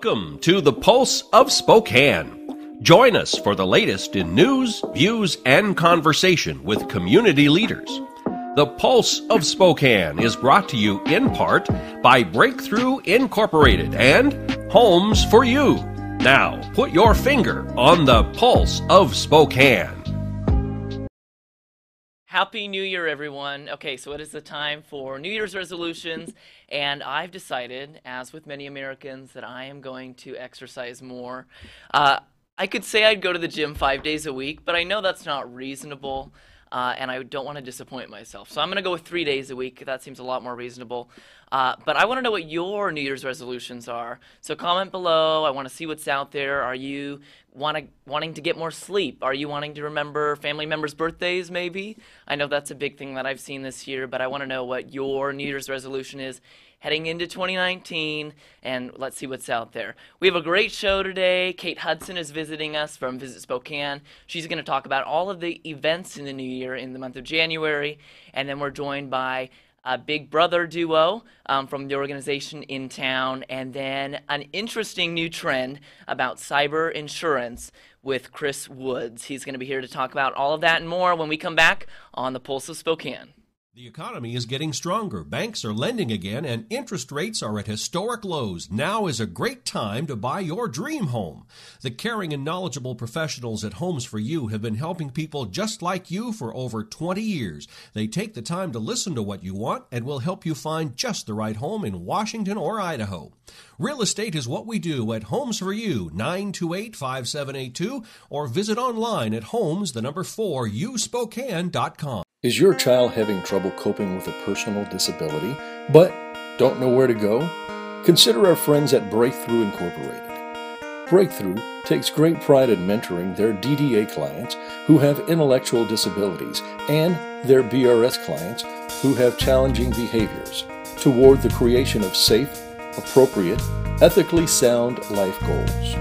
Welcome to the Pulse of Spokane. Join us for the latest in news, views, and conversation with community leaders. The Pulse of Spokane is brought to you in part by Breakthrough Incorporated and Homes for You. Now, put your finger on the Pulse of Spokane. Happy New Year, everyone. Okay, so it is the time for New Year's resolutions, and I've decided, as with many Americans, that I am going to exercise more. I could say I'd go to the gym 5 days a week, but I know that's not reasonable, and I don't want to disappoint myself. So I'm going to go with 3 days a week. That seems a lot more reasonable. But I want to know what your New Year's resolutions are. So comment below. I want to see what's out there. Are you wanting to get more sleep? Are you wanting to remember family members' birthdays, maybe? I know that's a big thing that I've seen this year, but I want to know what your New Year's resolution is heading into 2019, and let's see what's out there. We have a great show today. Kate Hudson is visiting us from Visit Spokane. She's going to talk about all of the events in the new year in the month of January, and then we're joined by a Big Brother duo from the organization in town, and then an interesting new trend about cyber insurance with Chris Woods. He's going to be here to talk about all of that and more when we come back on the Pulse of Spokane. The economy is getting stronger. Banks are lending again, and interest rates are at historic lows. Now is a great time to buy your dream home. The caring and knowledgeable professionals at Homes for You have been helping people just like you for over 20 years. They take the time to listen to what you want and will help you find just the right home in Washington or Idaho. Real estate is what we do at Homes for You, 928-5782, or visit online at homes4uspokane.com. Is your child having trouble coping with a personal disability, but don't know where to go? Consider our friends at Breakthrough Incorporated. Breakthrough takes great pride in mentoring their DDA clients who have intellectual disabilities and their BRS clients who have challenging behaviors toward the creation of safe, appropriate, ethically sound life goals.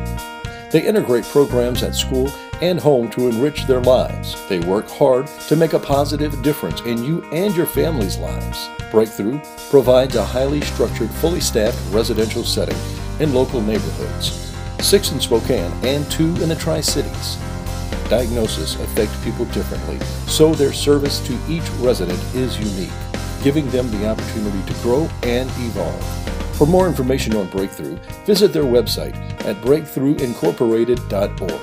They integrate programs at school and home to enrich their lives. They work hard to make a positive difference in you and your family's lives. Breakthrough provides a highly structured, fully staffed residential setting in local neighborhoods, 6 in Spokane and 2 in the Tri-Cities. Diagnoses affect people differently, so their service to each resident is unique, giving them the opportunity to grow and evolve. For more information on Breakthrough, visit their website at breakthroughincorporated.org.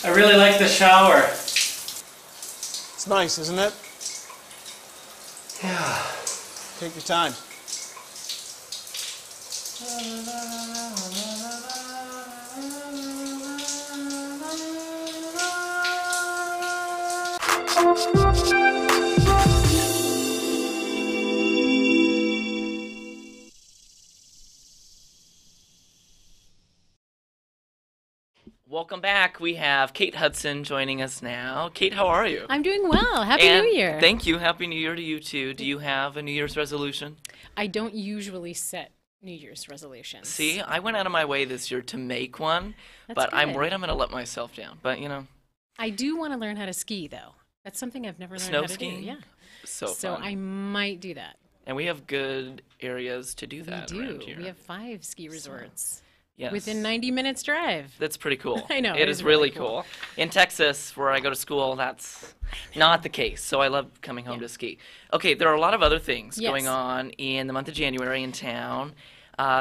I really like the shower. It's nice, isn't it? Yeah. Take your time. Welcome back. We have Kate Hudson joining us now. Kate, how are you? I'm doing well. Happy New Year. Thank you. Happy New Year to you, too. Do you have a New Year's resolution? I don't usually set New Year's resolutions. See, I went out of my way this year to make one, but good. I'm worried I'm going to let myself down. But, you know. I do want to learn how to ski, though. That's something I've never learned how to skiing? do. Yeah. So fun. I might do that. And we have good areas to do that around We here. do. We have 5 ski resorts. Yes. Within 90 minutes drive. That's pretty cool. I know. It is really cool. In Texas, where I go to school, that's not the case. So I love coming home to ski. Okay, there are a lot of other things going on in the month of January in town,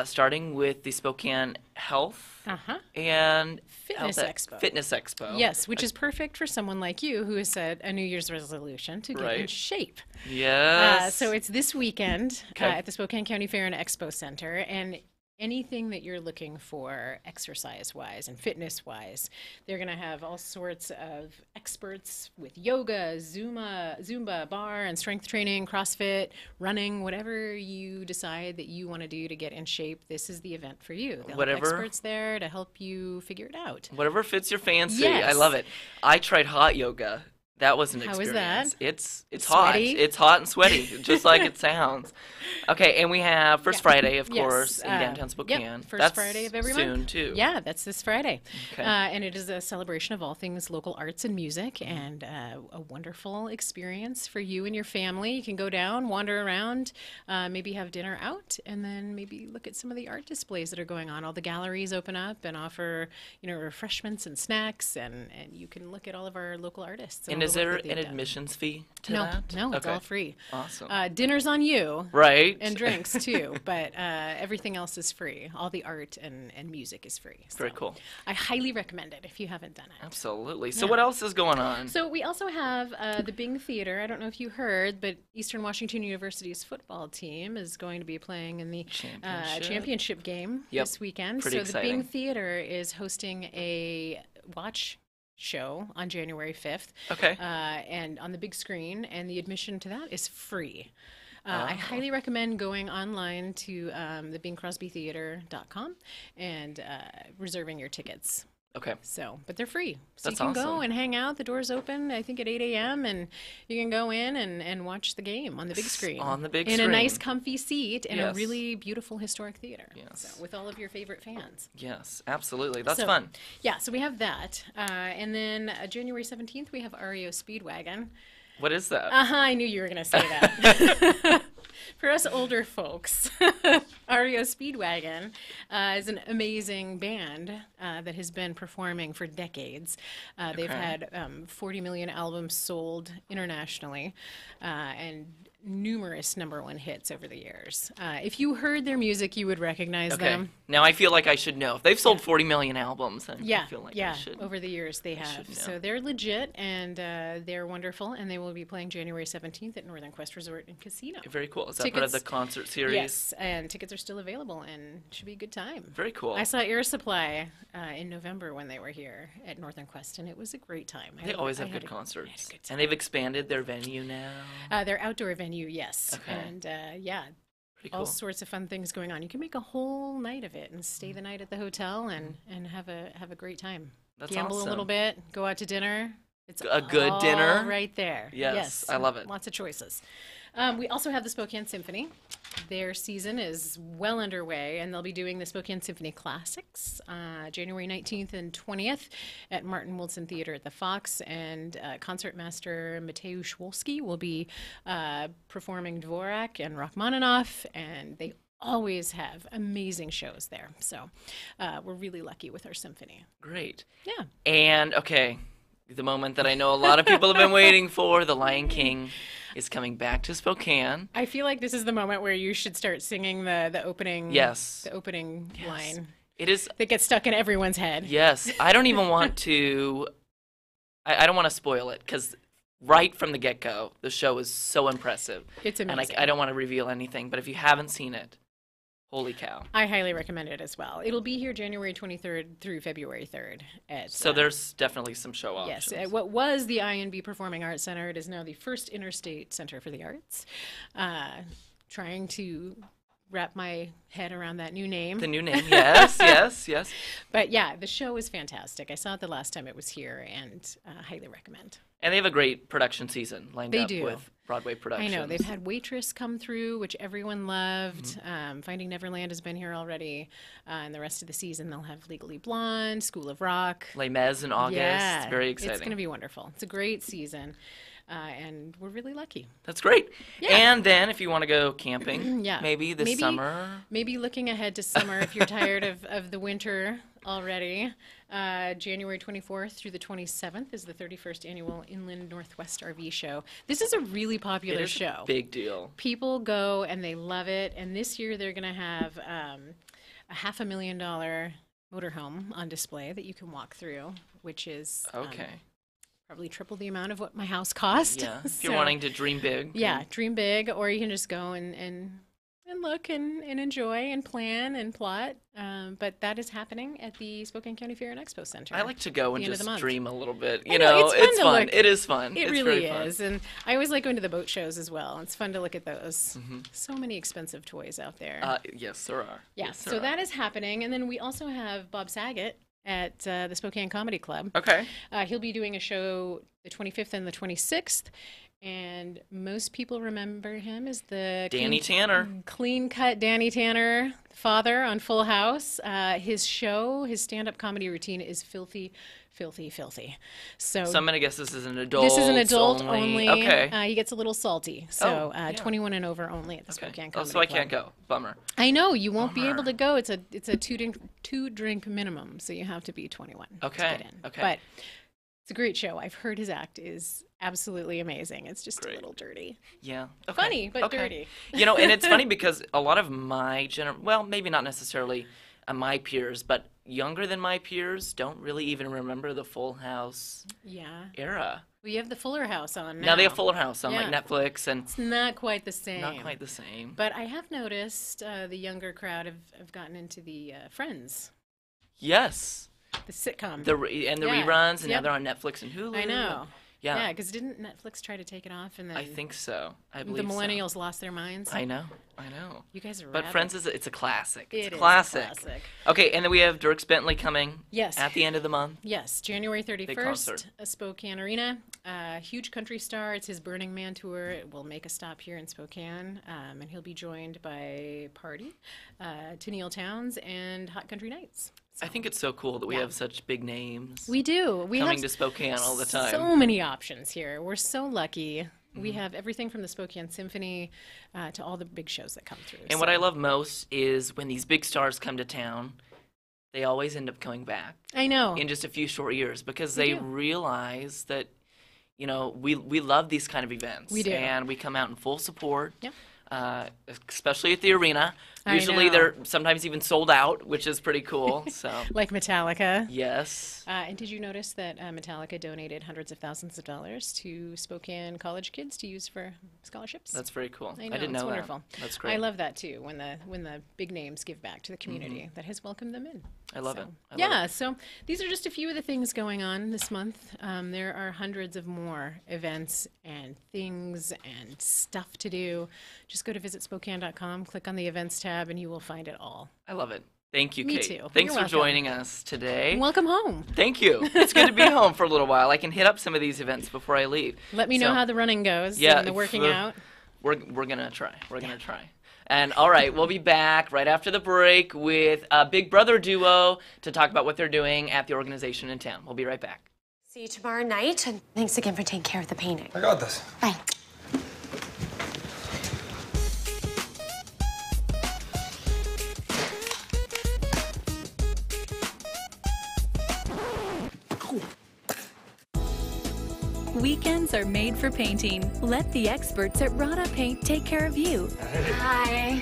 starting with the Spokane Health and Fitness Expo. Fitness Expo. Yes, which is perfect for someone like you who has set a New Year's resolution to get in shape. Yes. So it's this weekend at the Spokane County Fair and Expo Center, and anything that you're looking for exercise-wise and fitness-wise, they're going to have all sorts of experts with yoga, Zumba, bar, and strength training, CrossFit, running, whatever you decide that you want to do to get in shape. This is the event for you. They'll have experts there to help you figure it out. Whatever fits your fancy. Yes. I love it. I tried hot yoga That was an How was experience. that? It's hot. Sweaty? It's hot and sweaty, just like it sounds. Okay, and we have First Friday, of Yes, course, in downtown Spokane. Yep, first That's Friday of every soon, month. too. Yeah, that's this Friday. Okay. And it is a celebration of all things local arts and music, and a wonderful experience for you and your family. You can go down, wander around, maybe have dinner out, and then maybe look at some of the art displays that are going on. All the galleries open up and offer, refreshments and snacks, and you can look at all of our local artists. And all is the work there that they've an done. admissions fee to No, that? no, it's Okay. all free. Awesome. Dinner's on you. Right. And drinks too, but everything else is free. All the art and music is free. Very So cool. I highly recommend it if you haven't done it. Absolutely. So Yeah. what else is going on? So we also have the Bing Theater. I don't know if you heard, but Eastern Washington University's football team is going to be playing in the championship game Yep. this weekend. Pretty so exciting. the Bing Theater is hosting a watch show on January 5th. Okay. And on the big screen, and the admission to that is free. Oh. I highly recommend going online to the BingCrosbyTheater.com and reserving your tickets. Okay. So, but they're free. So That's you can go awesome. and hang out. The doors open, I think, at 8 a.m. And you can go in and watch the game on the big screen. On the big in screen. a nice, comfy seat in a Yes. really beautiful historic theater. Yes. So, with all of your favorite fans. Yes, absolutely. That's So, fun. Yeah, so we have that. And then January 17th, we have REO Speedwagon. What is that? I knew you were going to say that. For us older folks, REO Speedwagon is an amazing band that has been performing for decades. They've Okay. had 40 million albums sold internationally and numerous #1 hits over the years. If you heard their music, you would recognize Okay. them. Now I feel like I should know. If they've sold 40 million albums, then I feel like I should. Over the years they have. should So know. they're legit and they're wonderful, and they will be playing January 17th at Northern Quest Resort and Casino. Very cool. Is that part of the Tickets- concert series? Yes, and tickets are still available, and it should be a good time. Very cool. I saw Air Supply in November when they were here at Northern Quest, and it was a great time. They always have good concerts. And they've expanded their venue now. Their outdoor venue, yes. Okay. And Pretty all cool. sorts of fun things going on. You can make a whole night of it and stay the night at the hotel and have a great time. That's Gamble awesome. a little bit, go out to dinner. It's A good all dinner? right there. Yes, I love it. Lots of choices. We also have the Spokane Symphony. Their season is well underway, and they'll be doing the Spokane Symphony Classics January 19th and 20th at Martin Wilson Theater at the Fox. And concertmaster Mateusz Wolski will be performing Dvorak and Rachmaninoff, and they always have amazing shows there. So we're really lucky with our symphony. Great. Yeah. And, okay, the moment that I know a lot of people have been waiting for, The Lion King is coming back to Spokane. I feel like this is the moment where you should start singing the opening. Yes. The opening line It is, that gets stuck in everyone's head. yes. I don't even want to, I don't want to spoil it, because right from the get-go, the show is so impressive. It's amazing. And I don't want to reveal anything, but if you haven't seen it, holy cow. I highly recommend it as well. It'll be here January 23rd through February 3rd. So there's definitely some show options. Yes, what was the INB Performing Arts Center, it is now the First Interstate Center for the Arts. Trying to wrap my head around that new name. The new name, yes, yes, yes. But yeah, the show is fantastic. I saw it the last time it was here, and highly recommend. And they have a great production season lined They up do. with Broadway productions. I know. They've had Waitress come through, which everyone loved. Finding Neverland has been here already. And the rest of the season, they'll have Legally Blonde, School of Rock. Les Mis in August. Yeah, It's very exciting. It's going to be wonderful. It's a great season. And we're really lucky. That's great. Yeah. And then if you want to go camping, Yeah. maybe this summer. Maybe looking ahead to summer if you're tired of the winter already. January 24th through the 27th is the 31st annual Inland Northwest RV Show. This is a really popular It is show. a big deal. People go and they love it. And this year they're going to have a $500,000 motorhome on display that you can walk through, which is Okay. probably triple the amount of what my house cost. Yeah. If you're So, wanting to dream big. yeah, dream big, or you can just go and look and enjoy and plan and plot. But that is happening at the Spokane County Fair and Expo Center. I like to go and the end of just the month. dream a little bit. I You know, know, it's fun it's to fun. look. It is fun. It It's really very fun. is. And I always like going to the boat shows as well. It's fun to look at those. So many expensive toys out there. Yes, there are. Yeah, Yes, so there that are. is happening. And then we also have Bob Saget at the Spokane Comedy Club. Okay. He'll be doing a show the 25th and the 26th. And most people remember him as the Danny Tanner. Clean-cut Danny Tanner father on Full House. His show, his stand-up comedy routine is filthy, filthy, filthy. So I'm going to guess this is an adult. This is an adult only. Okay. He gets a little salty. So 21 and over only at the Spokane Comedy so I Club. can't go. Bummer. I know you won't be able to go. It's a two drink minimum, so you have to be 21 to get in. Okay. But it's a great show. I've heard his act is absolutely amazing. It's just a little dirty. Yeah. Okay. Funny, but dirty. And it's funny because a lot of my well, maybe not necessarily my peers, but younger than my peers don't really even remember the Full House era. Well, you have the Fuller House on now. Now they have Fuller House on like Netflix, and it's not quite the same. Not quite the same. But I have noticed the younger crowd have gotten into the Friends. Yes. The sitcom. The reruns, and now they're on Netflix and Hulu. I know. Yeah. Yeah, because didn't Netflix try to take it off? And then I think so. I believe the millennials lost their minds. I know. You guys are But Friends it's a classic. It's a classic. classic. Okay, and then we have Dierks Bentley coming. Yes. At the end of the month. Yes, January 31st, concert. Spokane Arena. Huge country star. It's his Burning Man tour. It will make a stop here in Spokane, and he'll be joined by Party, Tennille Towns, and Hot Country Nights. I think it's so cool that we have such big names. We do. We coming have to Spokane all the time. So many options here. We're so lucky. We have everything from the Spokane Symphony to all the big shows that come through. And what I love most is when these big stars come to town, they always end up coming back. I know. In just a few short years because they realize that, we love these kind of events. We do. And we come out in full support. Yep. Especially at the arena. Usually they're sometimes even sold out, which is pretty cool. So like Metallica. Yes. And did you notice that Metallica donated hundreds of thousands of dollars to Spokane college kids to use for scholarships? That's very cool. I didn't know it's that. Wonderful. That's great. I love that too. When the big names give back to the community that has welcomed them in. I love it. So these are just a few of the things going on this month. There are hundreds of more events and things and stuff to do. Just go to visitspokane.com, click on the events tab, and you will find it all. I love it. Thank you, Me Kate. too. Thanks You're for joining us today. Welcome home. Thank you. It's good to be home for a little while. I can hit up some of these events before I leave. Let me know how the running goes and the working out. We're going to try. We're going to try. And all right, we'll be back right after the break with a Big Brother duo to talk about what they're doing at the organization in town. We'll be right back. See you tomorrow night, and thanks again for taking care of the painting. I got this. Bye. Weekends are made for painting. Let the experts at Rada Paint take care of you. Hi.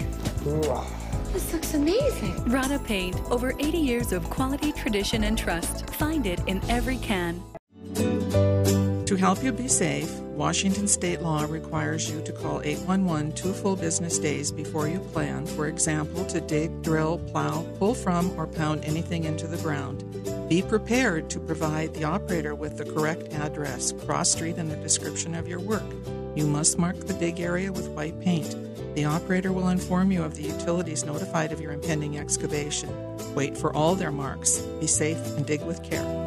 This looks amazing. Rada Paint, over 80 years of quality, tradition, and trust. Find it in every can. To help you be safe, Washington state law requires you to call 811 2 full business days before you plan, for example, to dig, drill, plow, pull from, or pound anything into the ground. Be prepared to provide the operator with the correct address, cross street, and a description of your work. You must mark the dig area with white paint. The operator will inform you of the utilities notified of your impending excavation. Wait for all their marks. Be safe and dig with care.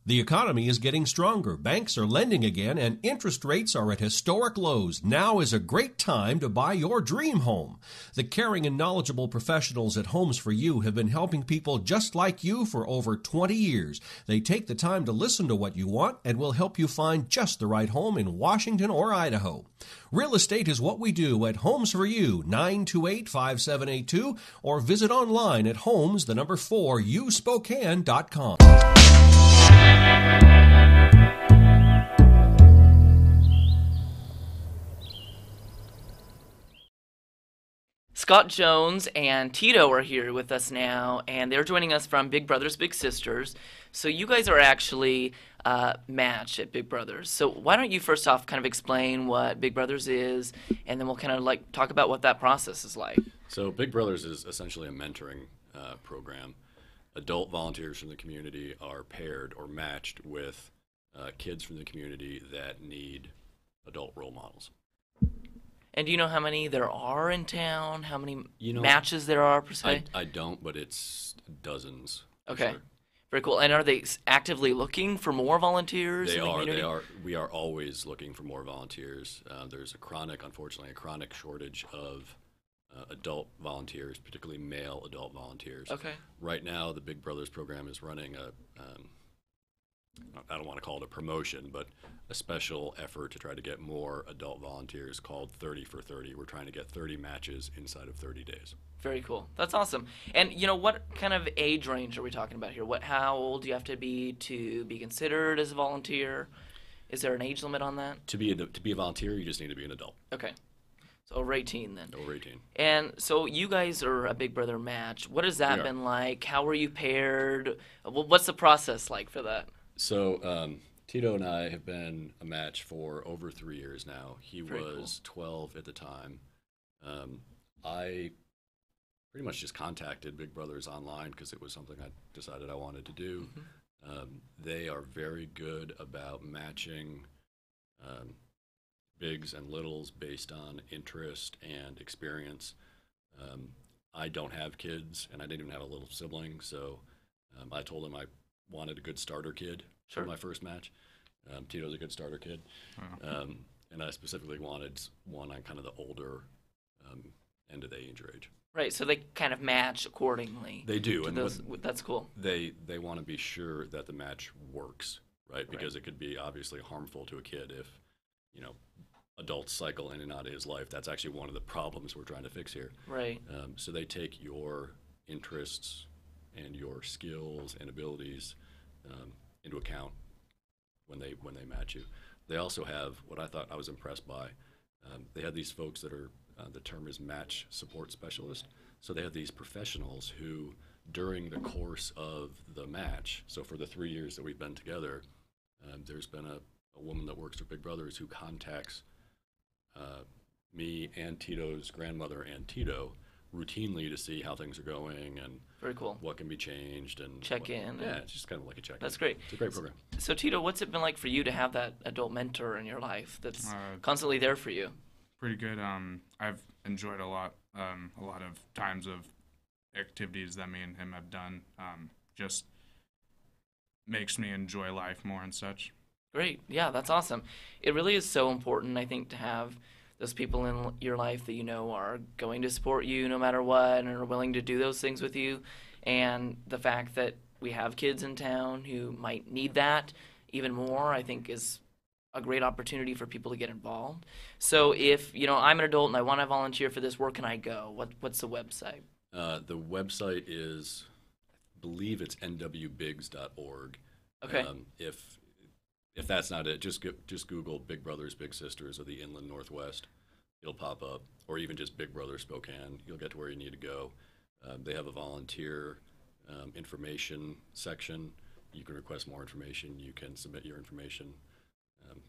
The economy is getting stronger. Banks are lending again, and interest rates are at historic lows. Now is a great time to buy your dream home. The caring and knowledgeable professionals at Homes for You have been helping people just like you for over 20 years. They take the time to listen to what you want and will help you find just the right home in Washington or Idaho. Real estate is what we do at Homes for You, 928-5782, or visit online at homes4uspokane.com. Scott Jones and Tito are here with us now, and they're joining us from Big Brothers Big Sisters. So you guys are actually matched at Big Brothers. So why don't you first off kind of explain what Big Brothers is, and then we'll kind of like talk about what that process is like. So Big Brothers is essentially a mentoring program. Adult volunteers from the community are paired or matched with kids from the community that need adult role models. And do you know how many there are in town? How many matches there are per se? I don't, but it's dozens. Okay. Sure. Very cool. And are they actively looking for more volunteers? They in the are. community? They are. We are always looking for more volunteers. There's unfortunately, a chronic shortage of adult volunteers, particularly male adult volunteers. Okay. Right now, the Big Brothers program is running I don't want to call it a promotion, but a special effort to try to get more adult volunteers called 30 for 30. We're trying to get 30 matches inside of 30 days. Very cool. That's awesome. And what kind of age range are we talking about here? How old do you have to be considered as a volunteer? Is there an age limit on that? To be a volunteer, you just need to be an adult. Okay. So over 18 then. Over 18. And so you guys are a Big Brother match. What has that We are. been like? How were you paired? What's the process like for that? So Tito and I have been a match for over 3 years now. He Very was 12 at the time. I pretty much just contacted Big Brothers online because it was something I decided I wanted to do. They are very good about matching bigs and littles based on interest and experience. I don't have kids, and I didn't even have a little sibling, so I told him I wanted a good starter kid for my first match. Tito's a good starter kid. And I specifically wanted one on kind of the older end of the age range. Right, so they kind of match accordingly. They do, and that's cool. They want to be sure that the match works, right? Because it could be obviously harmful to a kid if, adults cycle in and out of his life. That's actually one of the problems we're trying to fix here. Right. So they take your interests and your skills and abilities into account when they match you. They also have what I was impressed by. They have these folks that are the term is match support specialist. So they have these professionals who, during the course of the match, so for the 3 years that we've been together, there's been a woman that works for Big Brothers who contacts me and Tito's grandmother and Tito routinely to see how things are going and very cool. What can be changed and check in. Yeah, it's just kind of like a check-in. That's great. It's a great program. So Tito, what's it been like for you to have that adult mentor in your life that's constantly there for you? Pretty good. I've enjoyed a lot of times of activities that me and him have done. Just makes me enjoy life more and such. Great. Yeah, that's awesome. It really is so important, I think, to have those people in your life that are going to support you no matter what and are willing to do those things with you. And the fact that we have kids in town who might need that even more, I think, is a great opportunity for people to get involved. So if, I'm an adult and I want to volunteer for this, where can I go? What's the website? The website is, I believe it's nwbigs.org. Okay. If that's not it, just Google Big Brothers Big Sisters of the Inland Northwest. It'll pop up, or even just Big Brothers Spokane. You'll get to where you need to go. They have a volunteer information section. You can request more information. You can submit your information.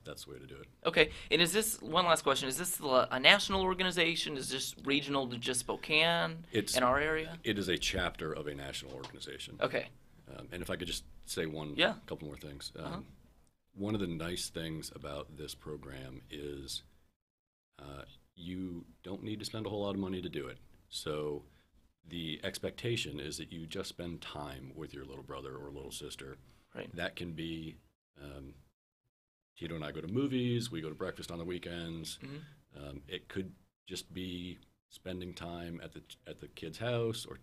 That's the way to do it. Okay, and is this, one last question, is this a national organization? Is this regional to just Spokane in our area? It is a chapter of a national organization. Okay. And if I could just say couple more things. One of the nice things about this program is you don't need to spend a whole lot of money to do it. So the expectation is that you just spend time with your little brother or little sister. Right. That can be Tito and I go to movies, we go to breakfast on the weekends. It could just be spending time at the kid's house or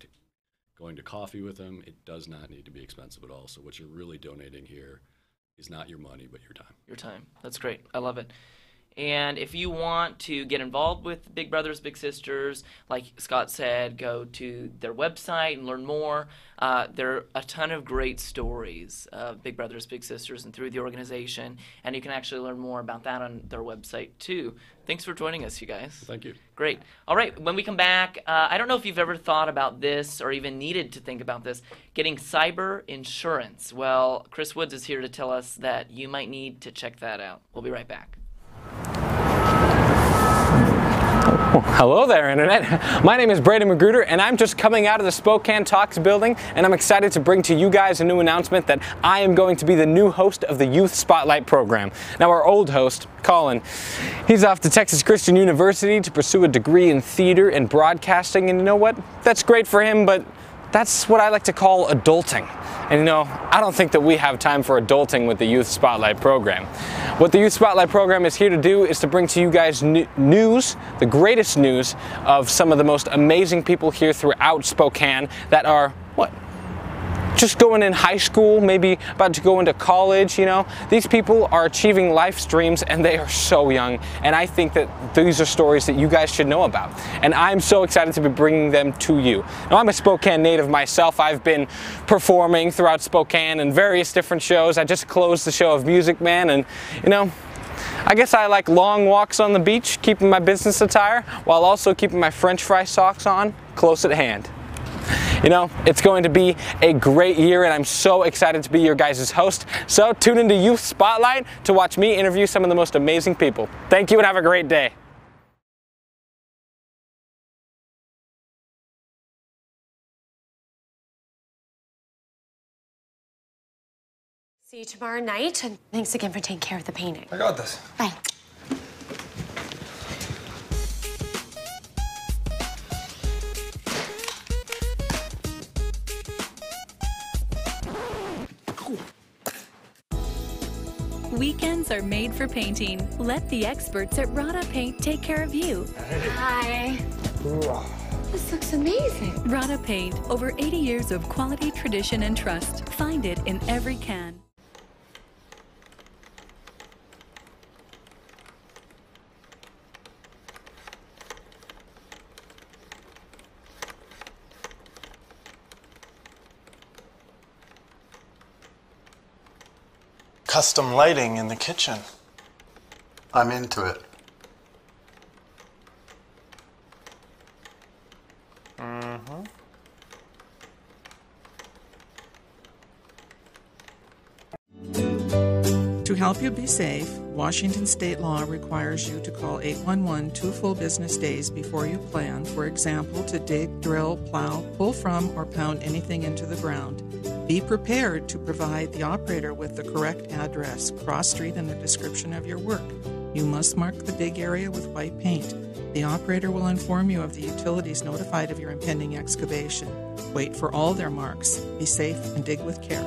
going to coffee with them. It does not need to be expensive at all. So what you're really donating here is not your money, but your time. Your time. That's great. I love it. And if you want to get involved with Big Brothers Big Sisters, like Scott said, go to their website and learn more. There are a ton of great stories of Big Brothers Big Sisters and through the organization, and you can actually learn more about that on their website too. Thanks for joining us, you guys. Thank you. Great. All right, when we come back, I don't know if you've ever thought about this or even needed to think about this, getting cyber insurance. Well, Chris Woods is here to tell us that you might need to check that out. We'll be right back. Well, hello there, Internet. My name is Braden Magruder, and I'm just coming out of the Spokane Talks building, and I'm excited to bring to you guys a new announcement that I am going to be the new host of the Youth Spotlight program. Now, our old host, Collin, he's off to Texas Christian University to pursue a degree in theater and broadcasting, and you know what? That's great for him, but that's what I like to call adulting. And you know, I don't think that we have time for adulting with the Youth Spotlight program. What the Youth Spotlight program is here to do is to bring to you guys news, the greatest news of some of the most amazing people here throughout Spokane that are, just going in high school, maybe about to go into college, you know. These people are achieving life's dreams and they are so young. And I think that these are stories that you guys should know about. And I'm so excited to be bringing them to you. Now, I'm a Spokane native myself. I've been performing throughout Spokane in various different shows. I just closed the show of Music Man, and you know, I guess I like long walks on the beach, keeping my business attire, while also keeping my French fry socks on close at hand. You know, it's going to be a great year, and I'm so excited to be your guys' host. So tune into Youth Spotlight to watch me interview some of the most amazing people. Thank you and have a great day. See you tomorrow night, and thanks again for taking care of the painting. I got this. Bye. Weekends are made for painting. Let the experts at Rada Paint take care of you. Hi. This looks amazing. Rada Paint, over 80 years of quality, tradition, and trust. Find it in every can. Custom lighting in the kitchen. I'm into it. To help you be safe, Washington state law requires you to call 811 2 full business days before you plan, for example, to dig, drill, plow, pull from, or pound anything into the ground. Be prepared to provide the operator with the correct address, cross street, and a description of your work. You must mark the dig area with white paint. The operator will inform you of the utilities notified of your impending excavation. Wait for all their marks. Be safe and dig with care.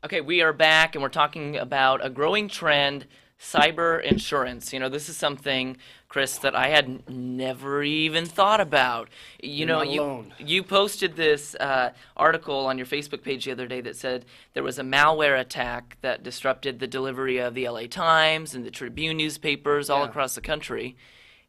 Okay, we are back and we're talking about a growing trend, cyber insurance. You know, this is something, Chris, that I had never even thought about. You know, you posted this article on your Facebook page the other day that said there was a malware attack that disrupted the delivery of the LA Times and the Tribune newspapers all across the country.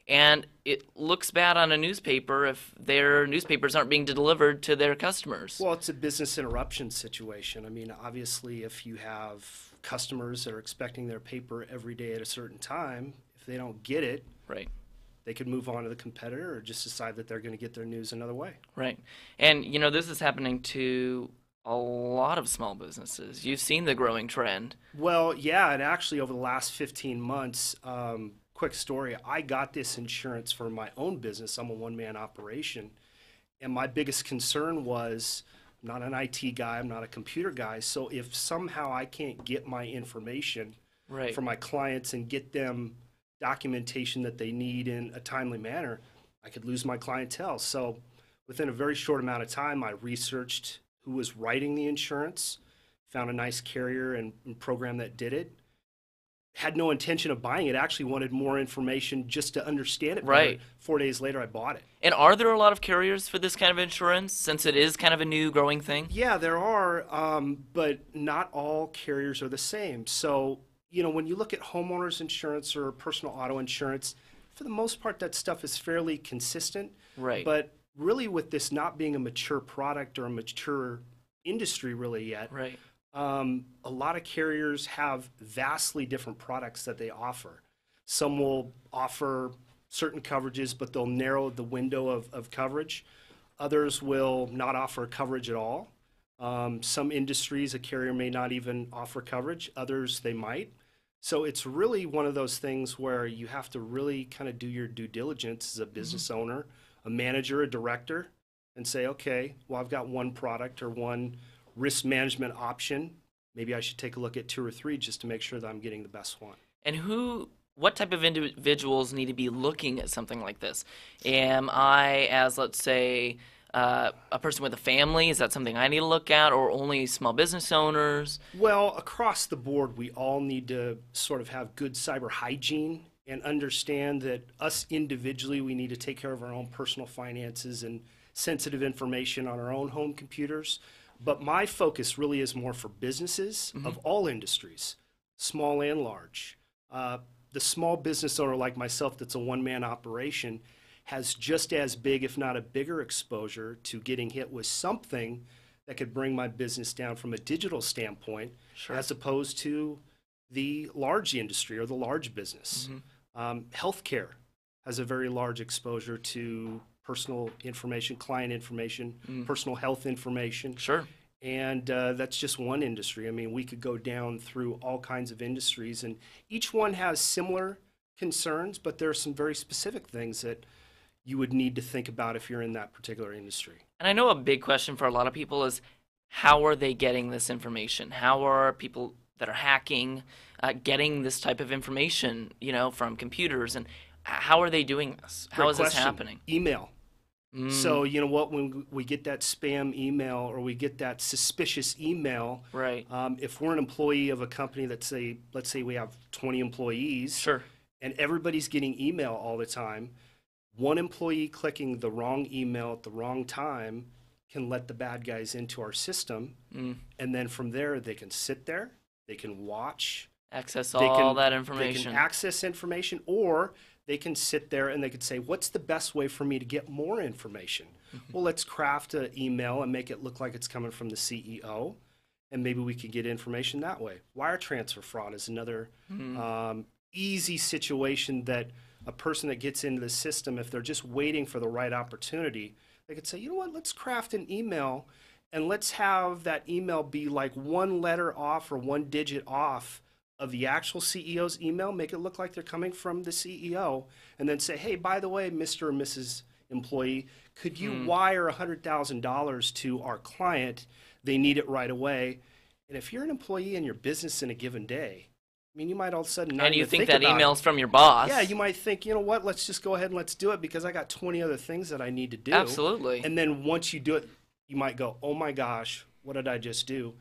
And it looks bad on a newspaper if their newspapers aren't being delivered to their customers. Well, it's a business interruption situation. I mean, obviously, if you have customers that are expecting their paper every day at a certain time, if they don't get it, right, they could move on to the competitor or just decide that they're going to get their news another way. Right. And, you know, this is happening to a lot of small businesses. You've seen the growing trend. Well, yeah, and actually over the last 15 months, quick story, I got this insurance for my own business. I'm a one-man operation. And my biggest concern was, I'm not an IT guy, I'm not a computer guy, so if somehow I can't get my information for my clients and get them documentation that they need in a timely manner, I could lose my clientele. So within a very short amount of time, I researched who was writing the insurance, found a nice carrier and program that did it. Had no intention of buying it, actually wanted more information just to understand it better. Right. 4 days later, I bought it. And are there a lot of carriers for this kind of insurance, since it is kind of a new growing thing? Yeah, there are, but not all carriers are the same. So, you know, when you look at homeowners insurance or personal auto insurance, for the most part, that stuff is fairly consistent. Right. But really with this not being a mature product or a mature industry really yet, right. A lot of carriers have vastly different products that they offer. Some will offer certain coverages, but they'll narrow the window of coverage. Others will not offer coverage at all. Some industries, a carrier may not even offer coverage. Others, they might. So it's really one of those things where you have to really kind of do your due diligence as a business owner, a manager, a director, and say, okay, well, I've got one product or one risk management option. maybe I should take a look at 2 or 3 just to make sure that I'm getting the best one. And what type of individuals need to be looking at something like this? Am I, as let's say, a person with a family, is that something I need to look at, or only small business owners? Well, across the board, we all need to sort of have good cyber hygiene and understand that us individually, we need to take care of our own personal finances and sensitive information on our own home computers. But my focus really is more for businesses of all industries, small and large. The small business owner like myself that's a one-man operation has just as big, if not a bigger exposure to getting hit with something that could bring my business down from a digital standpoint, as opposed to the large industry or the large business. Healthcare has a very large exposure to personal information, client information, personal health information. And that's just one industry. I mean, we could go down through all kinds of industries, and each one has similar concerns, but there are some very specific things that you would need to think about if you're in that particular industry. And I know a big question for a lot of people is, how are they getting this information? How are people that are hacking getting this type of information, from computers? And how are they doing this? How is this happening? Email. So, you know what, when we get that spam email or we get that suspicious email, if we're an employee of a company that let's say we have 20 employees, and everybody's getting email all the time, one employee clicking the wrong email at the wrong time can let the bad guys into our system, and then from there they can sit there, they can watch, access all that information. They can access information, or they can sit there and they could say, what's the best way for me to get more information? Well, let's craft an email and make it look like it's coming from the CEO, and maybe we could get information that way. Wire transfer fraud is another easy situation that a person that gets into the system, if they're just waiting for the right opportunity, they could say, you know what, let's craft an email and let's have that email be like 1 letter off or 1 digit off of the actual CEO's email, make it look like they're coming from the CEO, and then say, hey, by the way, Mr. or Mrs. Employee, could you wire $100,000 to our client? They need it right away. And if you're an employee in your business in a given day, I mean, you might all of a sudden not and you even think that about email's it. from your boss. Yeah, you might think, you know what, let's just go ahead and let's do it because I got 20 other things that I need to do. Absolutely. And then once you do it, you might go, oh my gosh, what did I just do?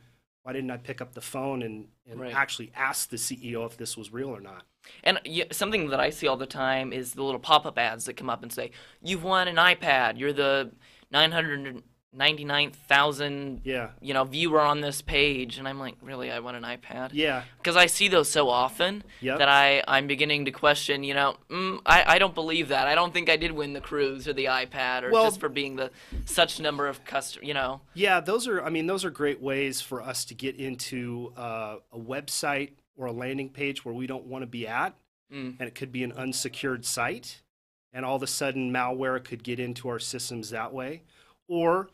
Why didn't I pick up the phone and actually ask the CEO if this was real or not? And something that I see all the time is the little pop-up ads that come up and say, you've won an iPad. You're the 999,000 viewer on this page. And I'm like, really, I want an iPad? Yeah. Because I see those so often that I'm beginning to question, I don't believe that. I don't think I did win the cruise or the iPad or just for being the such number of customers, Yeah, those are great ways for us to get into a website or a landing page where we don't want to be at. And it could be an unsecured site. And all of a sudden malware could get into our systems that way. Or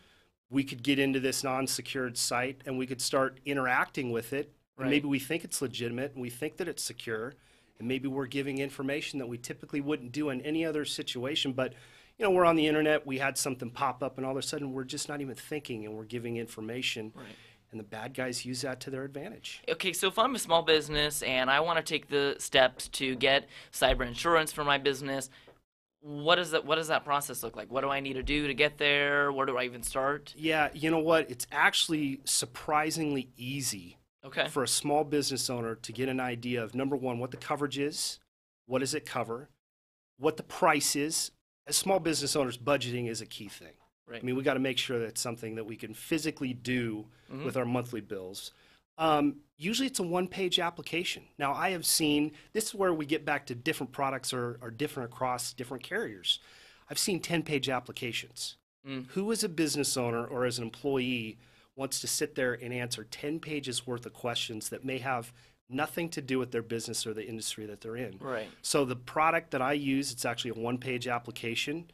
we could get into this non-secured site and we could start interacting with it. And maybe we think it's legitimate and we think that it's secure. And maybe we're giving information that we typically wouldn't do in any other situation. But, we're on the internet, we had something pop up, and all of a sudden we're just not even thinking and we're giving information. And the bad guys use that to their advantage. Okay, so if I'm a small business and I want to take the steps to get cyber insurance for my business, what does that process look like? What do I need to do to get there? Where do I even start? Yeah, you know what? It's actually surprisingly easy for a small business owner to get an idea of, number one, what the coverage is, what does it cover, what the price is. As small business owners, budgeting is a key thing. I mean, we got to make sure that it's something that we can physically do with our monthly bills. Usually it's a one-page application. Now, I have seen, this is where we get back to different products are different across different carriers. I've seen 10-page applications. Who as a business owner or as an employee wants to sit there and answer 10 pages worth of questions that may have nothing to do with their business or the industry that they're in? So the product that I use, it's actually a one-page application.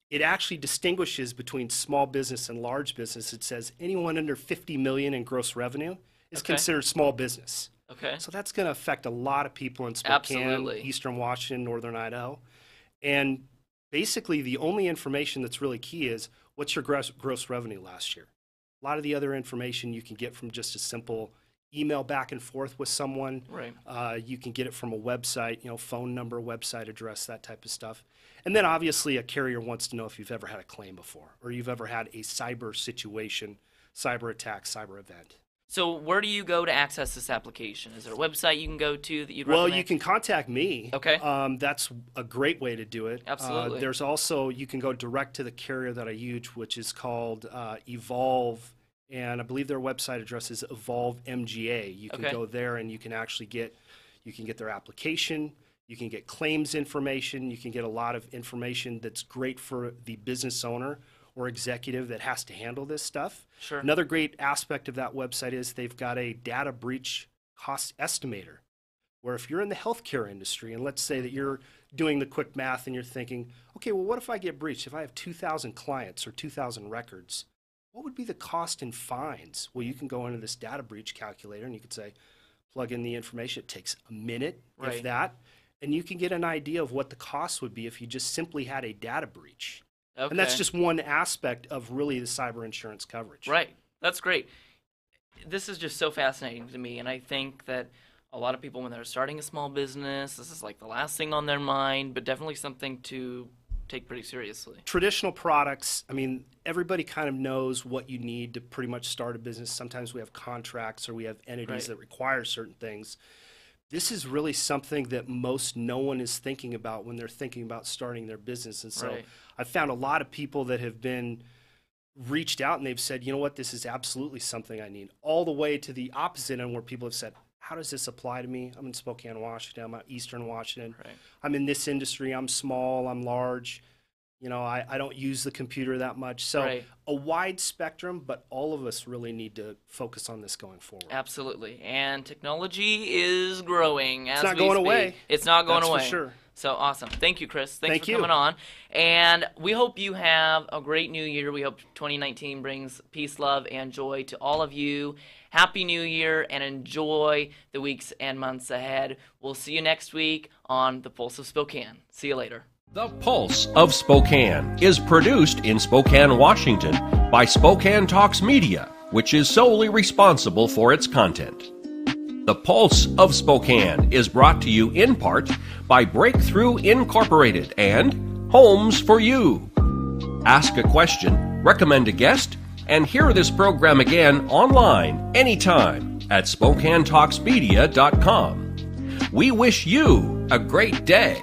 It actually distinguishes between small business and large business. It says anyone under 50 million in gross revenue is considered small business. So that's going to affect a lot of people in Spokane, Eastern Washington, Northern Idaho. And basically the only information that's really key is what's your gross revenue last year. A lot of the other information you can get from just a simple email back and forth with someone. Right. You can get it from a website, phone number, website address, that type of stuff. And then obviously a carrier wants to know if you've ever had a claim before or you've ever had a cyber situation, cyber attack, cyber event. So where do you go to access this application? Is there a website you can go to that you'd Well, recommend? you can contact me. Okay. That's a great way to do it. Absolutely. There's also, you can go direct to the carrier that I use, which is called Evolve, and I believe their website address is Evolve MGA. You can go there and you can actually get their application, you can get claims information, you can get a lot of information that's great for the business owner or executive that has to handle this stuff. Sure. Another great aspect of that website is they've got a data breach cost estimator, where if you're in the healthcare industry, and let's say that you're doing the quick math and you're thinking, okay, well, what if I get breached? If I have 2,000 clients or 2,000 records, what would be the cost in fines? Well, you can go into this data breach calculator and you could say, plug in the information. It takes a minute, if that, and you can get an idea of what the cost would be if you just simply had a data breach. Okay. And that's just one aspect of really the cyber insurance coverage. Right. That's great. This is just so fascinating to me, and I think that a lot of people, when they're starting a small business, this is like the last thing on their mind, but definitely something to take pretty seriously. Traditional products, I mean, everybody kind of knows what you need to pretty much start a business. Sometimes we have contracts or we have entities that require certain things. This is really something that no one is thinking about when they're thinking about starting their business. And so I've found a lot of people that have been reached out and they've said, you know what, this is absolutely something I need. All the way to the opposite end where people have said, how does this apply to me? I'm in Spokane, Washington. I'm out Eastern Washington. I'm in this industry. I'm small. I'm large. I don't use the computer that much. So a wide spectrum, but all of us really need to focus on this going forward. Absolutely. And technology is growing as it's not we going speak. away. It's not going away. For sure. So awesome. Thank you, Chris. Thanks for you. coming on. And we hope you have a great new year. We hope 2019 brings peace, love, and joy to all of you. Happy New Year, and enjoy the weeks and months ahead. We'll see you next week on The Pulse of Spokane. See you later. The Pulse of Spokane is produced in Spokane, Washington by Spokane Talks Media, which is solely responsible for its content. The Pulse of Spokane is brought to you in part by Breakthrough Incorporated and Homes for You. Ask a question, recommend a guest, and hear this program again online anytime at SpokaneTalksMedia.com. We wish you a great day.